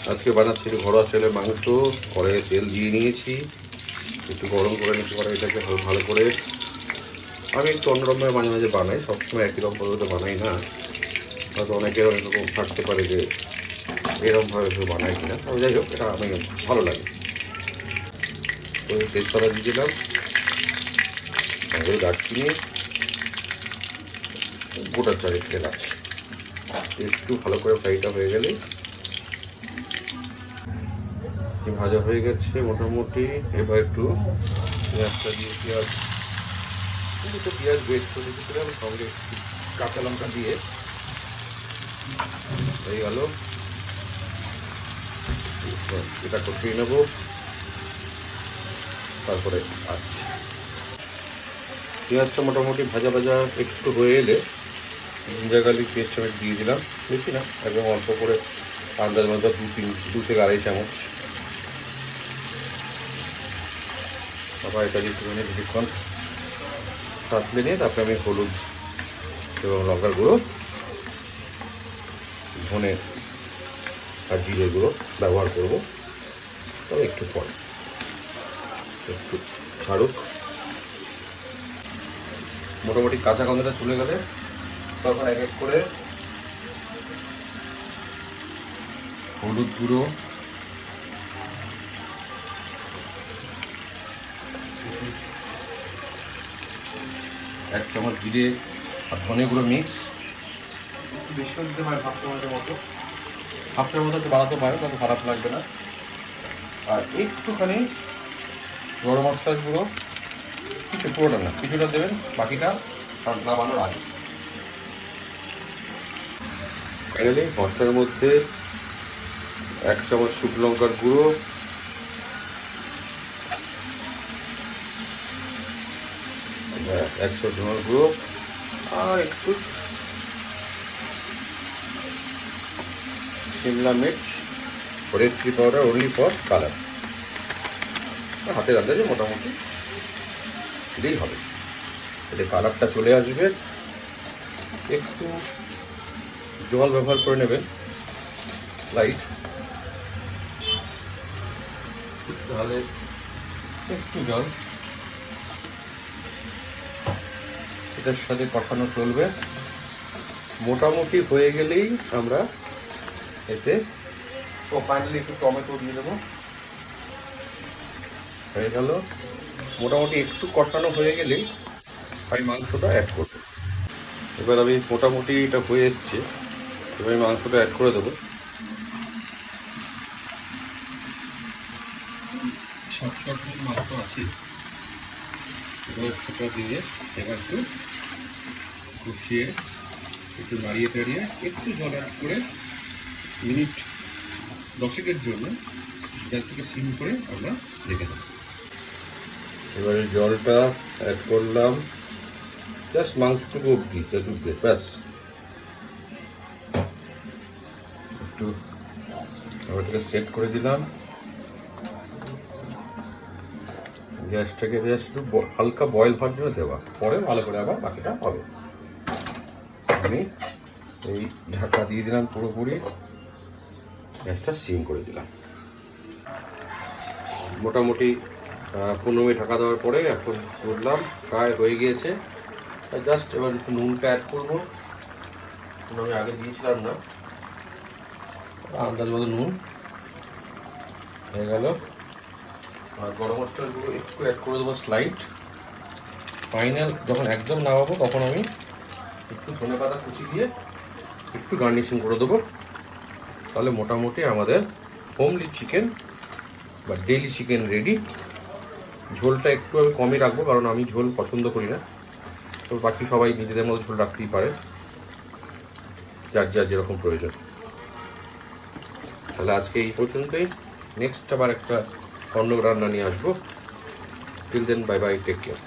আজকে বানাচ্ছি ঘরোয়া স্টাইলে মাংস। কড়াইয়ে তেল দিয়ে নিয়েছি, একটু গরম করে নিচ্ছি কড়াইটাকে ভালো করে। আমি একটু অন্যরকমভাবে মাঝে মাঝে বানাই, সবসময় একই রকম পদ্ধতিতে বানাই না। হয়তো অনেকের অনেক রকম থাকতে পারে যে এরকমভাবে কেউ বানাই কিনা, তবে যাই হোক এটা আমি ভালো লাগে। তো তেজপাতা দিয়ে দিলাম, সঙ্গে দারচিনি, গোটা চারেক এলাচ। একটু ভালো করে ফ্রাইটা হয়ে গেলেই ভাজা হয়ে গেছে মোটামুটি। এবার একটু পেঁয়াজটা দিয়ে পেঁয়াজ বেশ করে দিয়েছিলাম, সঙ্গে কাঁচা লঙ্কা দিয়ে হয়ে গেল। এটা কষিয়ে নেবো, তারপরে আসছি। পেঁয়াজটা মোটামুটি ভাজা ভাজা একটু হয়ে এলে জিঞ্জার গার্লিক পেস্ট আমি দিয়ে দিলাম, বেশি না, একদম অল্প করে, আন্দাজ মতো 2 থেকে 2.5 চামচ। তারপর এটা একটুখানি কিছুক্ষণ সাঁতলে নিয়ে তারপরে আমি হলুদ এবং লঙ্কার গুঁড়ো, ধনে আর জিরে গুঁড়ো ব্যবহার করবো। তবে একটু পরে একটু ছাড়ুক, মোটামুটি কাঁচা গন্ধটা চলে গেলে তখন এক এক করে হলুদ গুঁড়ো, এক চামচ জিরে আর ধনে গুঁড়ো মিক্স, একটু বেশি দিতে পারে, হাফ চামচের মতো একটু বাড়াতে পারে, তাতে খারাপ লাগবে না। আর একটুখানি গরম মশলার গুঁড়ো, কিছু পুরোটা না, কিছুটা দেবেন, বাকিটা নামানোর আগে। ফাইনালি মশলার মধ্যে 1 চামচ শুকনো লঙ্কার গুঁড়ো, 1 চামচ ধনের গুঁড়ো আর একটু শিমলা মির্চ, red chilli powder only for colour. হাতের আন্দাজে মোটামুটি দিলেই হবে, এতে কালারটা চলে আসবে। একটু জল ব্যবহার করে নেবেন, লাইট, তাহলে একটু জল এটার সাথে কষানো চলবে। মোটামুটি হয়ে গেলেই আমরা এতে ফাইনালি একটু টমেটো দিয়ে দেবো। হয়ে গেল, মোটামুটি একটু কষানো হয়ে গেলেই আমি মাংসটা অ্যাড করবো। এবার আমি মোটামুটি এটা হয়ে এসছে, এবার আমি মাংসটা অ্যাড করে দেবো। মাংস আছে, এবার সেটা দিয়ে এবার একটু কষিয়ে একটু নাড়িয়ে টাড়িয়ে একটু জল অ্যাড করে মিনিট 10-এর জন্য গ্যাস থেকে সিম করে আমরা রেখে দেবো। এবারে জলটা অ্যাড করলাম, জাস্ট মাংসটুকু অবধি, চতুর্থে ব্যাস। একটু ওটাকে সেট করে দিলাম, গ্যাসটাকে জাস্ট একটু হালকা বয়েল হওয়ার জন্য দেওয়া, পরে ভালো করে আবার বাকিটা হবে। আমি এই ঢাকা দিয়ে দিলাম, পুরোপুরি গ্যাসটা সিম করে দিলাম। মোটামুটি 15 মিনিট ঢাকা দেওয়ার পরে এখন করলাম, প্রায় হয়ে গিয়েছে। জাস্ট এবার একটু নুনটা অ্যাড করবো, আমি আগে দিয়েছিলাম না, আন্দাজ মতো নুন হয়ে গেল। আর গরম মশলার গুঁড়ো একটু অ্যাড করে দেবো স্লাইড। ফাইনাল যখন একদম নামাবো তখন আমি একটু ধনেপাতা কুচি দিয়ে একটু গার্নিশিং করে দেবো। তাহলে মোটামুটি আমাদের হোমলি চিকেন বা ডেইলি চিকেন রেডি। ঝোলটা একটু আমি কমই রাখবো, কারণ আমি ঝোল পছন্দ করি না, তো বাকি সবাই নিজেদের মতো ঝোল রাখতেই পারে, যার যার যেরকম প্রয়োজন। তাহলে আজকে এই পর্যন্তই, নেক্সট আবার একটা অন্য রান্না নিয়ে আসবো। Till then, bye bye, take care.